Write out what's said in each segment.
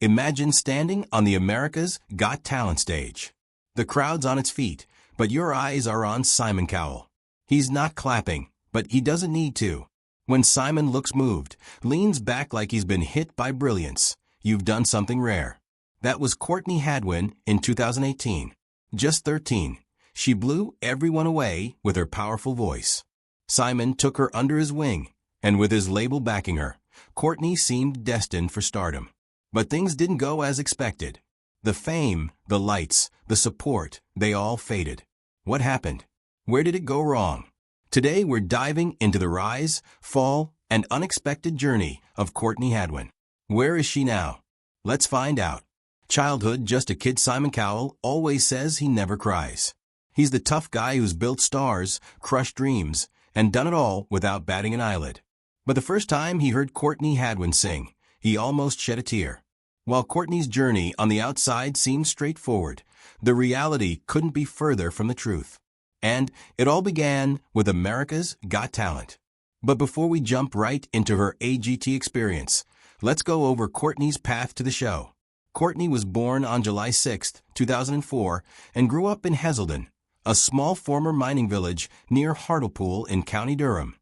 Imagine standing on the America's Got Talent stage. The crowd's on its feet, but your eyes are on Simon Cowell. He's not clapping, but he doesn't need to. When Simon looks moved, leans back like he's been hit by brilliance, you've done something rare. That was Courtney Hadwin in 2018. Just 13, she blew everyone away with her powerful voice. Simon took her under his wing, and with his label backing her, Courtney seemed destined for stardom. But things didn't go as expected. The fame, the lights, the support, they all faded. What happened? Where did it go wrong? Today we're diving into the rise, fall, and unexpected journey of Courtney Hadwin. Where is she now? Let's find out. Childhood just a kid. Simon Cowell always says he never cries. He's the tough guy who's built stars, crushed dreams, and done it all without batting an eyelid. But the first time he heard Courtney Hadwin sing, he almost shed a tear. While Courtney's journey on the outside seemed straightforward, the reality couldn't be further from the truth. And it all began with America's Got Talent. But before we jump right into her AGT experience, let's go over Courtney's path to the show. Courtney was born on July 6, 2004, and grew up in Heselden, a small former mining village near Hartlepool in County Durham,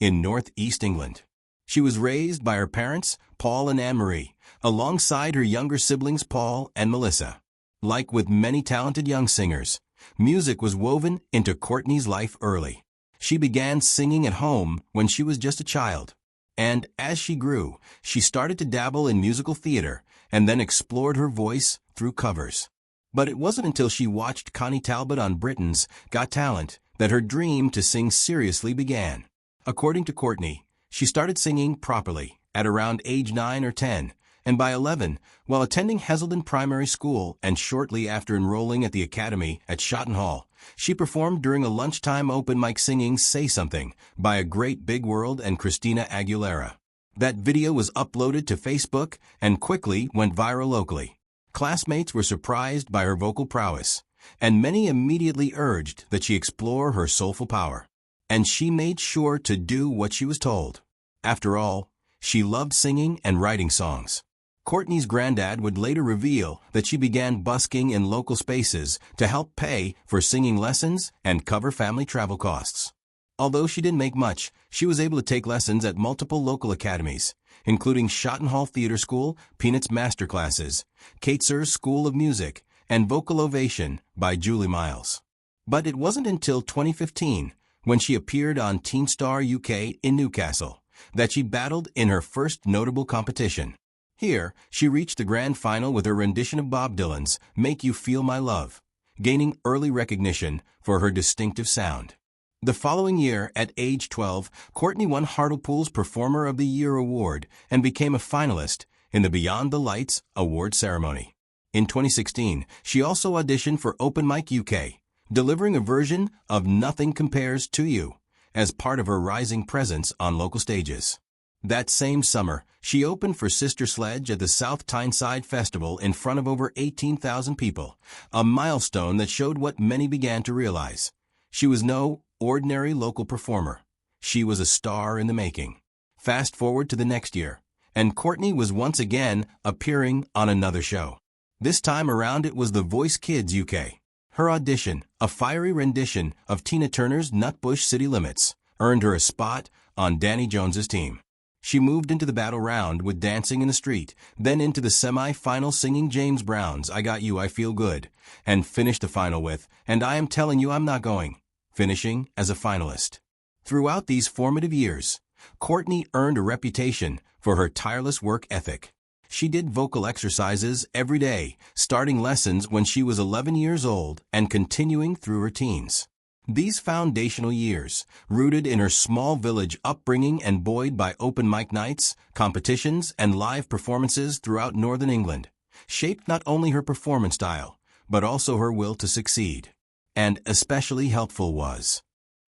in northeast England. She was raised by her parents, Paul and Anne-Marie, alongside her younger siblings Paul and Melissa. Like with many talented young singers, music was woven into Courtney's life early. She began singing at home when she was just a child. And as she grew, she started to dabble in musical theater and then explored her voice through covers. But it wasn't until she watched Connie Talbot on Britain's Got Talent that her dream to sing seriously began. According to Courtney, she started singing properly at around age 9 or 10, and by 11, while attending Heselden Primary School and shortly after enrolling at the Academy at Shotton Hall, she performed during a lunchtime open mic singing Say Something by A Great Big World and Christina Aguilera. That video was uploaded to Facebook and quickly went viral locally. Classmates were surprised by her vocal prowess, and many immediately urged that she explore her soulful power. And she made sure to do what she was told. After all, she loved singing and writing songs. Courtney's granddad would later reveal that she began busking in local spaces to help pay for singing lessons and cover family travel costs. Although she didn't make much, she was able to take lessons at multiple local academies, including Shotton Hall Theatre School, Peanuts Masterclasses, Kateser's School of Music, and Vocal Ovation by Julie Miles. But it wasn't until 2015, when she appeared on Teen Star UK in Newcastle, that she battled in her first notable competition. Here, she reached the grand final with her rendition of Bob Dylan's Make You Feel My Love, gaining early recognition for her distinctive sound. The following year, at age 12, Courtney won Hartlepool's Performer of the Year award and became a finalist in the Beyond the Lights award ceremony. In 2016, she also auditioned for Open Mic UK, delivering a version of Nothing Compares to You as part of her rising presence on local stages. That same summer, she opened for Sister Sledge at the South Tyneside Festival in front of over 18,000 people, a milestone that showed what many began to realize. She was no ordinary local performer. She was a star in the making. Fast forward to the next year, and Courtney was once again appearing on another show. This time around it was The Voice Kids UK. Her audition, a fiery rendition of Tina Turner's Nutbush City Limits, earned her a spot on Danny Jones's team. She moved into the battle round with Dancing in the Street, then into the semi-final singing James Brown's I Got You, I Feel Good, and finished the final with And I Am Telling You I'm Not Going, finishing as a finalist. Throughout these formative years, Courtney earned a reputation for her tireless work ethic. She did vocal exercises every day, starting lessons when she was 11 years old and continuing through her teens. These foundational years, rooted in her small village upbringing and buoyed by open mic nights, competitions, and live performances throughout Northern England, shaped not only her performance style, but also her will to succeed. And especially helpful was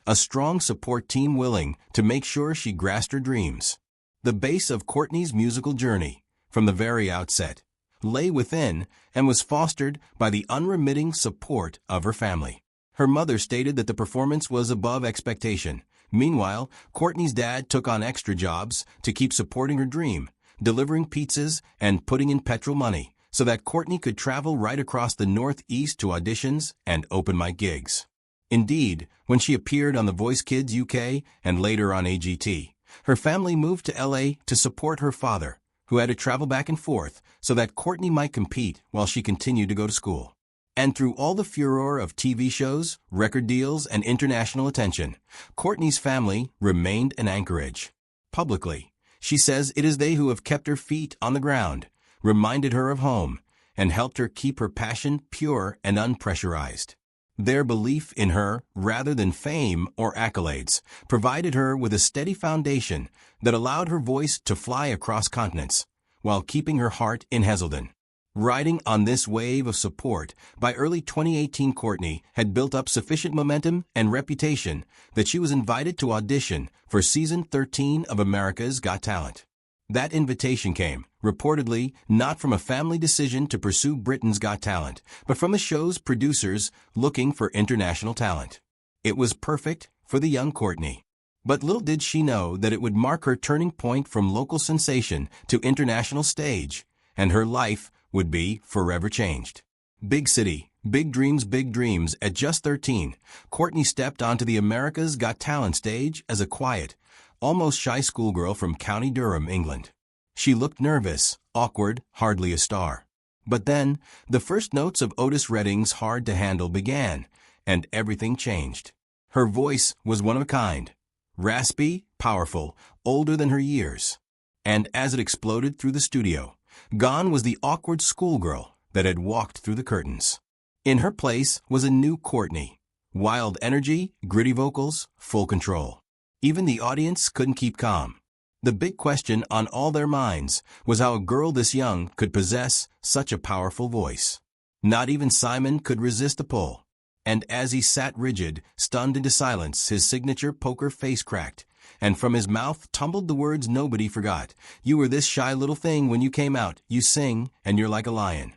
a strong support team willing to make sure she grasped her dreams. The base of Courtney's musical journey, from the very outset, lay within and was fostered by the unremitting support of her family. Her mother stated that the performance was above expectation. Meanwhile, Courtney's dad took on extra jobs to keep supporting her dream, delivering pizzas and putting in petrol money so that Courtney could travel right across the Northeast to auditions and open mic gigs. Indeed, when she appeared on The Voice Kids UK and later on AGT, her family moved to LA to support her father, who had to travel back and forth so that Courtney might compete while she continued to go to school. And through all the furor of TV shows, record deals, and international attention, Courtney's family remained an anchorage. Publicly, she says it is they who have kept her feet on the ground, reminded her of home, and helped her keep her passion pure and unpressurized. Their belief in her, rather than fame or accolades, provided her with a steady foundation that allowed her voice to fly across continents, while keeping her heart in Hazelden. Riding on this wave of support, by early 2018 Courtney had built up sufficient momentum and reputation that she was invited to audition for Season 13 of America's Got Talent. That invitation came, reportedly, not from a family decision to pursue Britain's Got Talent, but from the show's producers looking for international talent. It was perfect for the young Courtney. But little did she know that it would mark her turning point from local sensation to international stage, and her life would be forever changed. Big city, big dreams. At just 13, Courtney stepped onto the America's Got Talent stage as a quiet, almost shy schoolgirl from County Durham, England. She looked nervous, awkward, hardly a star. But then, the first notes of Otis Redding's Hard to Handle began, and everything changed. Her voice was one of a kind. Raspy, powerful, older than her years. And as it exploded through the studio, gone was the awkward schoolgirl that had walked through the curtains. In her place was a new Courtney. Wild energy, gritty vocals, full control. Even the audience couldn't keep calm. The big question on all their minds was how a girl this young could possess such a powerful voice. Not even Simon could resist the pull. And as he sat rigid, stunned into silence, his signature poker face cracked, and from his mouth tumbled the words nobody forgot. "You were this shy little thing when you came out. You sing, and you're like a lion."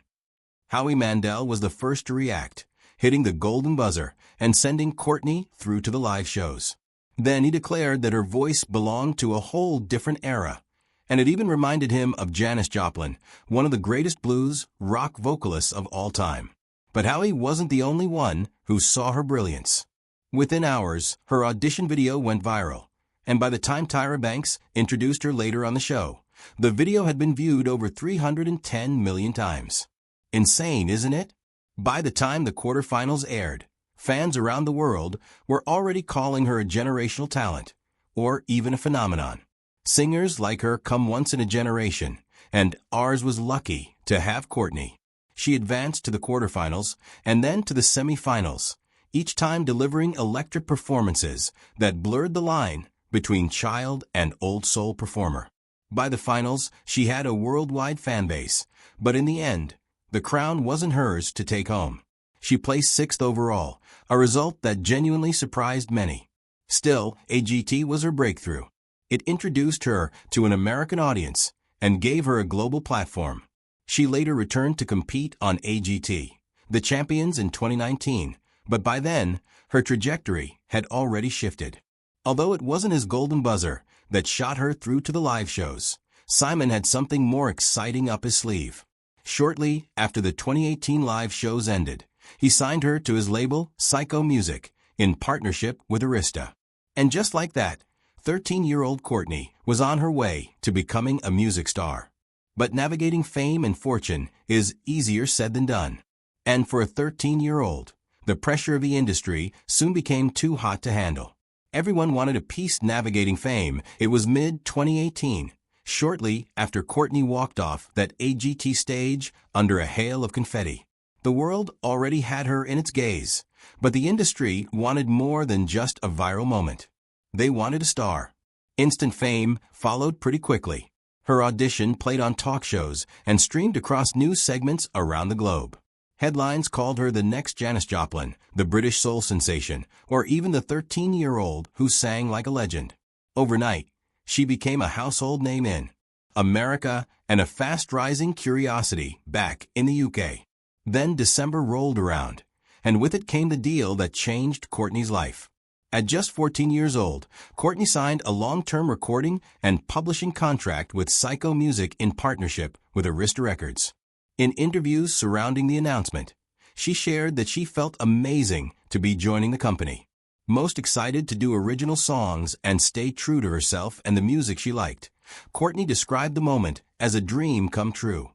Howie Mandel was the first to react, hitting the golden buzzer and sending Courtney through to the live shows. Then he declared that her voice belonged to a whole different era, and it even reminded him of Janis Joplin, one of the greatest blues, rock vocalists of all time. But Howie wasn't the only one who saw her brilliance. Within hours, her audition video went viral, and by the time Tyra Banks introduced her later on the show, the video had been viewed over 310 million times. Insane, isn't it? By the time the quarterfinals aired, fans around the world were already calling her a generational talent, or even a phenomenon. Singers like her come once in a generation, and ours was lucky to have Courtney. She advanced to the quarterfinals and then to the semifinals, each time delivering electric performances that blurred the line between child and old soul performer. By the finals, she had a worldwide fan base, but in the end, the crown wasn't hers to take home. She placed 6th overall, a result that genuinely surprised many. Still, AGT was her breakthrough. It introduced her to an American audience and gave her a global platform. She later returned to compete on AGT, the champions in 2019, but by then, her trajectory had already shifted. Although it wasn't his golden buzzer that shot her through to the live shows, Simon had something more exciting up his sleeve. Shortly after the 2018 live shows ended, he signed her to his label, Psycho Music, in partnership with Arista. And just like that, 13-year-old Courtney was on her way to becoming a music star. But navigating fame and fortune is easier said than done. And for a 13-year-old, the pressure of the industry soon became too hot to handle. Everyone wanted a piece navigating fame. It was mid-2018, shortly after Courtney walked off that AGT stage under a hail of confetti. The world already had her in its gaze, but the industry wanted more than just a viral moment. They wanted a star. Instant fame followed pretty quickly. Her audition played on talk shows and streamed across news segments around the globe. Headlines called her the next Janis Joplin, the British soul sensation, or even the 13-year-old who sang like a legend. Overnight, she became a household name in America and a fast-rising curiosity back in the UK. Then December rolled around, and with it came the deal that changed Courtney's life. At just 14 years old, Courtney signed a long-term recording and publishing contract with Psycho Music in partnership with Arista Records. In interviews surrounding the announcement, she shared that she felt amazing to be joining the company. Most excited to do original songs and stay true to herself and the music she liked, Courtney described the moment as a dream come true.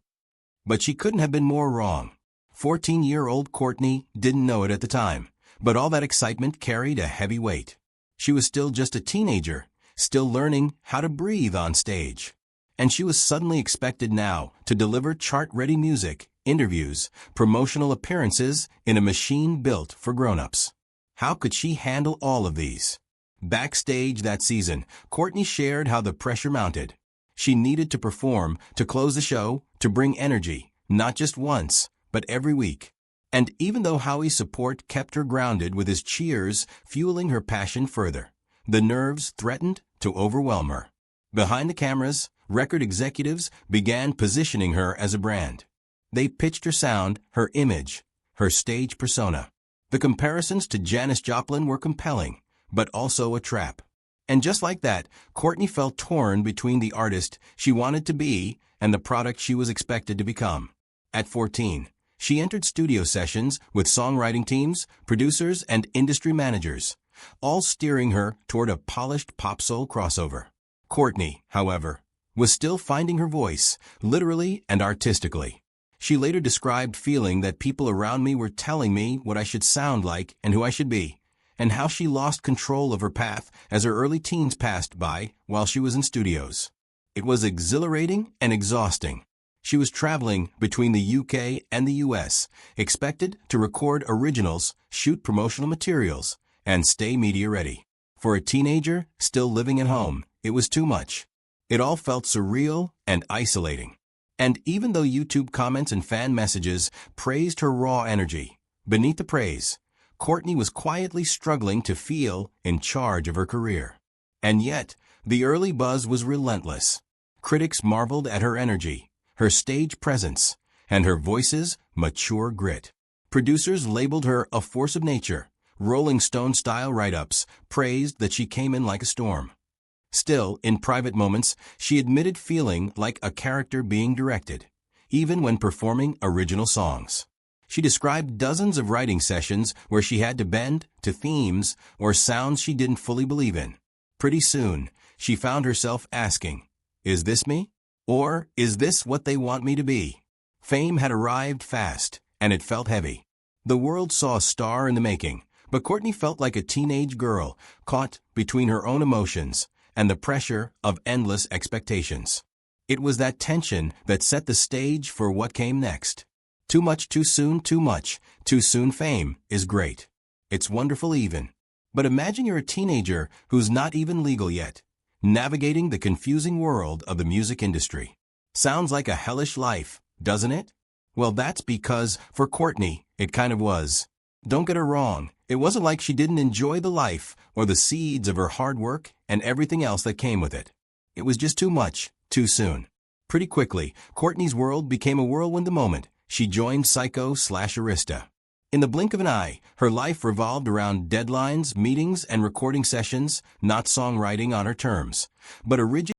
But she couldn't have been more wrong. 14-year-old Courtney didn't know it at the time, but all that excitement carried a heavy weight. She was still just a teenager, still learning how to breathe on stage. And she was suddenly expected now to deliver chart-ready music, interviews, promotional appearances in a machine built for grown-ups. How could she handle all of these? Backstage that season, Courtney shared how the pressure mounted. She needed to perform, to close the show, to bring energy, not just once, but every week. And even though Howie's support kept her grounded with his cheers fueling her passion further, the nerves threatened to overwhelm her. Behind the cameras, record executives began positioning her as a brand. They pitched her sound, her image, her stage persona. The comparisons to Janis Joplin were compelling, but also a trap. And just like that, Courtney felt torn between the artist she wanted to be and the product she was expected to become. At 14, she entered studio sessions with songwriting teams, producers, and industry managers, all steering her toward a polished pop-soul crossover. Courtney, however, was still finding her voice, literally and artistically. She later described feeling that people around me were telling me what I should sound like and who I should be, and how she lost control of her path as her early teens passed by while she was in studios. It was exhilarating and exhausting. She was traveling between the UK and the US, expected to record originals, shoot promotional materials, and stay media ready. For a teenager still living at home, it was too much. It all felt surreal and isolating. And even though YouTube comments and fan messages praised her raw energy, beneath the praise, Courtney was quietly struggling to feel in charge of her career. And yet, the early buzz was relentless. Critics marveled at her energy, her stage presence, and her voice's mature grit. Producers labeled her a force of nature. Rolling Stone-style write-ups praised that she came in like a storm. Still, in private moments, she admitted feeling like a character being directed, even when performing original songs. She described dozens of writing sessions where she had to bend to themes or sounds she didn't fully believe in. Pretty soon, she found herself asking, "Is this me? Or is this what they want me to be?" Fame had arrived fast, and it felt heavy. The world saw a star in the making, but Courtney felt like a teenage girl caught between her own emotions and the pressure of endless expectations. It was that tension that set the stage for what came next. Too much too soon, too much too soon fame is great. It's wonderful even. But imagine you're a teenager who's not even legal yet, navigating the confusing world of the music industry. Sounds like a hellish life, doesn't it? Well, that's because, for Courtney, it kind of was. Don't get her wrong, it wasn't like she didn't enjoy the life or the seeds of her hard work and everything else that came with it. It was just too much, too soon. Pretty quickly, Courtney's world became a whirlwind the moment she joined Psycho/Arista. In the blink of an eye, her life revolved around deadlines, meetings, and recording sessions, not songwriting on her terms, but a rigid